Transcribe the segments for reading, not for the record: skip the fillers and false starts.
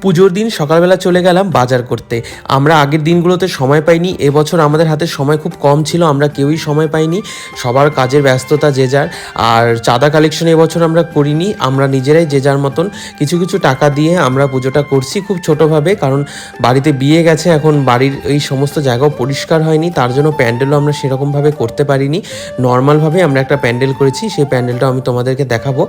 পুজোর দিন সকালবেলা চলে গেলাম বাজার করতে। আমরা আগের দিনগুলোতে সময় পাইনি, এবছর আমাদের হাতে সময় খুব কম ছিল, আমরা কেউই সময় পাইনি, সবার কাজের ব্যস্ততা যে যার। আর চাঁদা কালেকশন এবছর আমরা করিনি, আমরা নিজেরাই যে যার মতন কিছু কিছু টাকা দিয়ে আমরা পুজোটা করছি খুব ছোটোভাবে, কারণ বাড়িতে বিয়ে গেছে, এখন বাড়ির এই সমস্ত জায়গাও পরিষ্কার হয়নি, তার জন্য প্যান্ডেলও আমরা সেরকমভাবে করতে পারিনি। নর্মালভাবে আমরা একটা প্যান্ডেল করেছি, সেই প্যান্ডেলটাও আমি তোমাদেরকে দেখাবো।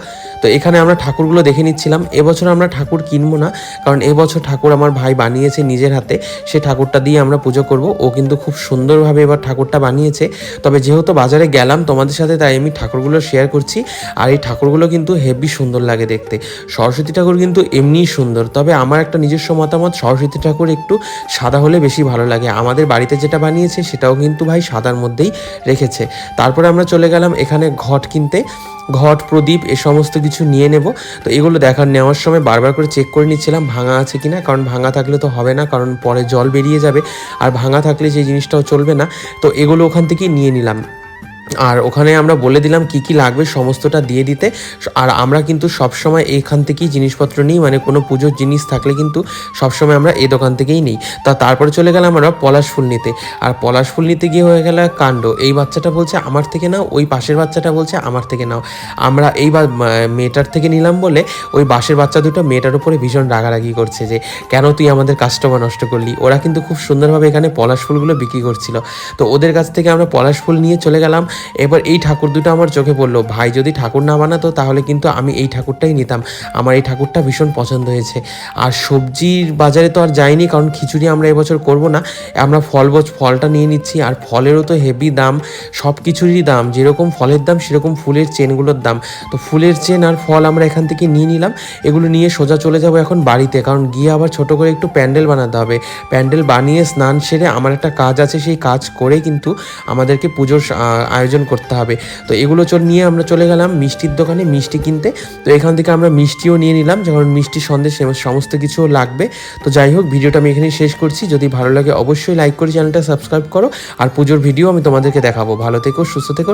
তো এখানে আমরা ঠাকুরগুলো দেখে নিচ্ছিলাম। এবছর আমরা ঠাকুর কিনবো না, কারণ এবছর ঠাকুর আমার ভাই বানিয়েছে নিজের হাতে, সে ঠাকুরটা দিয়ে আমরা পুজো করব। ও কিন্তু খুব সুন্দরভাবে এবার ঠাকুরটা বানিয়েছে। তবে যেহেতু বাজারে গেলাম তোমাদের সাথে, তাই আমি ঠাকুরগুলো শেয়ার করছি। আর এই ঠাকুরগুলো কিন্তু হেভি সুন্দর লাগে দেখতে। সরস্বতী ঠাকুর কিন্তু এমনিই সুন্দর, তবে আমার একটা নিজস্ব মতামত, সরস্বতী ঠাকুর একটু সাদা হলে বেশি ভালো লাগে। আমাদের বাড়িতে যেটা বানিয়েছে সেটাও কিন্তু ভাই সাদার মধ্যেই রেখেছে। তারপরে আমরা চলে গেলাম এখানে ঘট কিনতে, ঘট প্রদীপ এ সমস্ত কিছু নিয়ে নেব। তো এগুলো নেওয়ার সময় বারবার করে চেক করে নিচ্ছিলাম ভাঙা আছে কিনা, কারণ ভাঙা থাকলে তো হবে না, কারণ পরে জল বেরিয়ে যাবে, আর ভাঙা থাকলে সেই জিনিসটাও চলবে না। তো এগুলো ওখান থেকেই নিয়ে নিলাম। আর ওখানে আমরা বলে দিলাম কি কি লাগবে সমস্তটা দিয়ে দিতে। আর আমরা কিন্তু সবসময় এইখান থেকেই জিনিসপত্র নিই, মানে কোনো পুজোর জিনিস থাকলে কিন্তু সবসময় আমরা এই দোকান থেকেই নিই। তারপরে চলে গেলাম আমরা পলাশ ফুল নিতে। আর পলাশ ফুল নিতে গিয়ে হয়ে গেল কাণ্ড, এই বাচ্চাটা বলছে আমার থেকে নাও, ওই পাশের বাচ্চাটা বলছে আমার থেকে নাও। আমরা এইবার মেয়েটার থেকে নিলাম বলে ওই বাসের বাচ্চা দুটো মেয়েটার উপরে ভীষণ রাগারাগি করছে যে কেন তুই আমাদের কাস্টমার নষ্ট করলি। ওরা কিন্তু খুব সুন্দরভাবে এখানে পলাশ ফুলগুলো বিক্রি করছিল। তো ওদের কাছ থেকে আমরা পলাশ ফুল নিয়ে চলে গেলাম। এবার এই ঠাকুর দুটো আমার চোখে পড়লো, ভাই যদি ঠাকুর না বানাতো তাহলে কিন্তু আমি এই ঠাকুরটাই নিতাম, আমার এই ঠাকুরটা ভীষণ পছন্দ হয়েছে। আর সবজির বাজারে তো আর যাইনি, কারণ খিচুড়ি আমরা এবছর করব না, আমরা ফলটা নিয়ে নিচ্ছি। আর ফলেরও তো হেভি দাম, সব কিছুরই দাম, যেরকম ফলের দাম সেরকম ফুলের চেনগুলোর দাম। তো ফুলের চেন আর ফল আমরা এখান থেকে নিয়ে নিলাম। এগুলো নিয়ে সোজা চলে যাব এখন বাড়িতে, কারণ গিয়ে আবার ছোট করে একটু প্যান্ডেল বানাতে হবে। প্যান্ডেল বানিয়ে স্নান সেরে আমার একটা কাজ আছে, সেই কাজ করে কিন্তু আমাদেরকে পুজোর আয়োজন করতে হবে। তো এগুলো নিয়ে আমরা চলে গেলাম মিষ্টির দোকানে মিষ্টি কিনতে। তো এখান থেকে আমরা মিষ্টিও নিয়ে নিলাম, যখন মিষ্টি সন্দেশ সমস্ত কিছুও লাগবে। তো যাই হোক, ভিডিওটা আমি এখানেই শেষ করছি। যদি ভালো লাগে অবশ্যই লাইক করে চ্যানেলটা সাবস্ক্রাইব করো। আর পুজোর ভিডিও আমি তোমাদেরকে দেখাবো। ভালো থেকো, সুস্থ থেকো।